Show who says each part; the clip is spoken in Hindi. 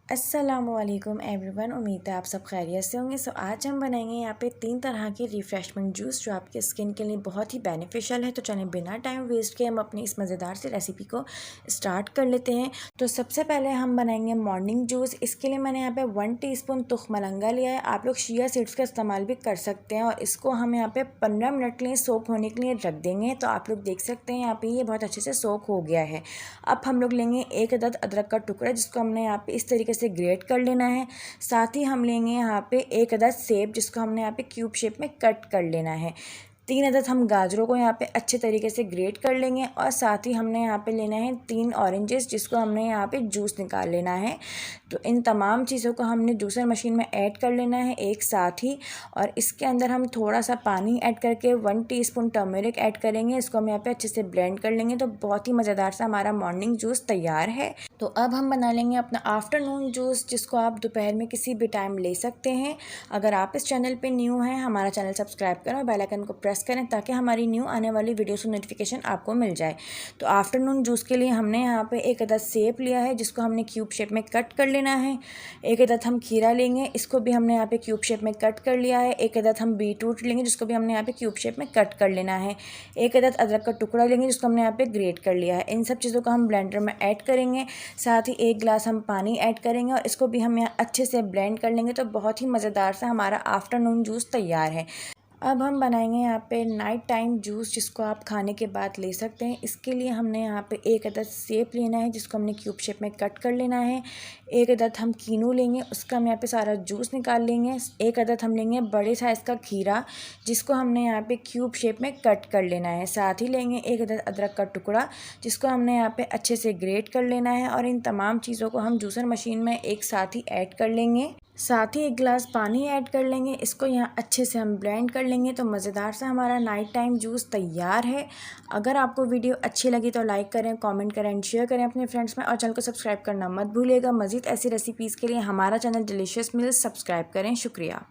Speaker 1: अस्सलामुअलैकुम एवरीवन, उम्मीद है आप सब खैरियत से होंगे। आज हम बनाएंगे यहाँ पे 3 तरह के रिफ़्रेशमेंट जूस जो आपके स्किन के लिए बहुत ही बेनिफिशियल है। तो चलें बिना टाइम वेस्ट किए हम अपनी इस मज़ेदार सी रेसिपी को स्टार्ट कर लेते हैं। तो सबसे पहले हम बनाएंगे मॉर्निंग जूस। इसके लिए मैंने यहाँ पे 1 टीस्पून तुख मलंगा लिया है। आप लोग शिया सीड्स का इस्तेमाल भी कर सकते हैं और इसको हम यहाँ पे 15 मिनट के लिए सोक होने के लिए रख देंगे। तो आप लोग देख सकते हैं यहाँ पे ये बहुत अच्छे से सोक हो गया है। अब हम लोग लेंगे 1 अदद अदरक का टुकड़ा, जिसको हमने यहाँ पे इस तरीके से ग्रेट कर लेना है। साथ ही हम लेंगे यहाँ पे 1 अदद सेब, जिसको हमने यहाँ पे क्यूब शेप में कट कर लेना है। 3 अदद हम गाजरों को यहाँ पे अच्छे तरीके से ग्रेट कर लेंगे और साथ ही हमने यहाँ पे लेना है 3 ऑरेंजेस, जिसको हमने यहाँ पे जूस निकाल लेना है। तो इन तमाम चीज़ों को हमने जूसर मशीन में ऐड कर लेना है एक साथ ही। और इसके अंदर हम थोड़ा सा पानी ऐड करके 1 टीस्पून टर्मरिक ऐड करेंगे। इसको हम यहाँ पे अच्छे से ब्लेंड कर लेंगे। तो बहुत ही मज़ेदार सा हमारा मॉर्निंग जूस तैयार है। तो अब हम बना लेंगे अपना आफ्टरनून जूस, जिसको आप दोपहर में किसी भी टाइम ले सकते हैं। अगर आप इस चैनल पे न्यू हैं, हमारा चैनल सब्सक्राइब करें और बेल आइकन को प्रेस करें ताकि हमारी न्यू आने वाली वीडियोस की नोटिफिकेशन आपको मिल जाए। तो आफ्टरनून जूस के लिए हमने यहाँ पे 1 अदद सेब लिया है, जिसको हमने क्यूब शेप में कट कर लेना है। 1 अदद हम खीरा लेंगे, इसको भी हमने यहाँ पे क्यूब शेप में कट कर लिया है। 1 अदद हम बीटरूट लेंगे, जिसको भी हमने यहाँ पे क्यूब शेप में कट कर लेना है। 1 अदद अदरक का टुकड़ा लेंगे, जिसको हमने यहाँ पे ग्रेट कर लिया है। इन सब चीज़ों को हम ब्लेंडर में ऐड करेंगे। साथ ही 1 गिलास हम पानी ऐड करेंगे और इसको भी हम यहाँ अच्छे से ब्लेंड कर लेंगे। तो बहुत ही मज़ेदार सा हमारा आफ्टरनून जूस तैयार है। अब हम बनाएंगे यहाँ पे नाइट टाइम जूस, जिसको आप खाने के बाद ले सकते हैं। इसके लिए हमने यहाँ पे 1 अदद सेब लेना है, जिसको हमने क्यूब शेप में कट कर लेना है। 1 अदद हम कीनू लेंगे, उसका हम यहाँ पे सारा जूस निकाल लेंगे। 1 अदद हम लेंगे बड़े साइज़ का खीरा, जिसको हमने यहाँ पे क्यूब शेप में कट कर लेना है। साथ ही लेंगे 1 अदद अदरक का टुकड़ा, जिसको हमने यहाँ पे अच्छे से ग्रेट कर लेना है। और इन तमाम चीज़ों को हम जूसर मशीन में एक साथ ही ऐड कर लेंगे। साथ ही 1 गिलास पानी ऐड कर लेंगे। इसको यहाँ अच्छे से हम ब्लेंड कर लेंगे। तो मज़ेदार सा हमारा नाइट टाइम जूस तैयार है। अगर आपको वीडियो अच्छी लगी तो लाइक करें, कमेंट करें एंड शेयर करें अपने फ्रेंड्स में, और चैनल को सब्सक्राइब करना मत भूलिएगा। मज़ीद ऐसी रेसिपीज़ के लिए हमारा चैनल डिलीशियस मील्स सब्सक्राइब करें। शुक्रिया।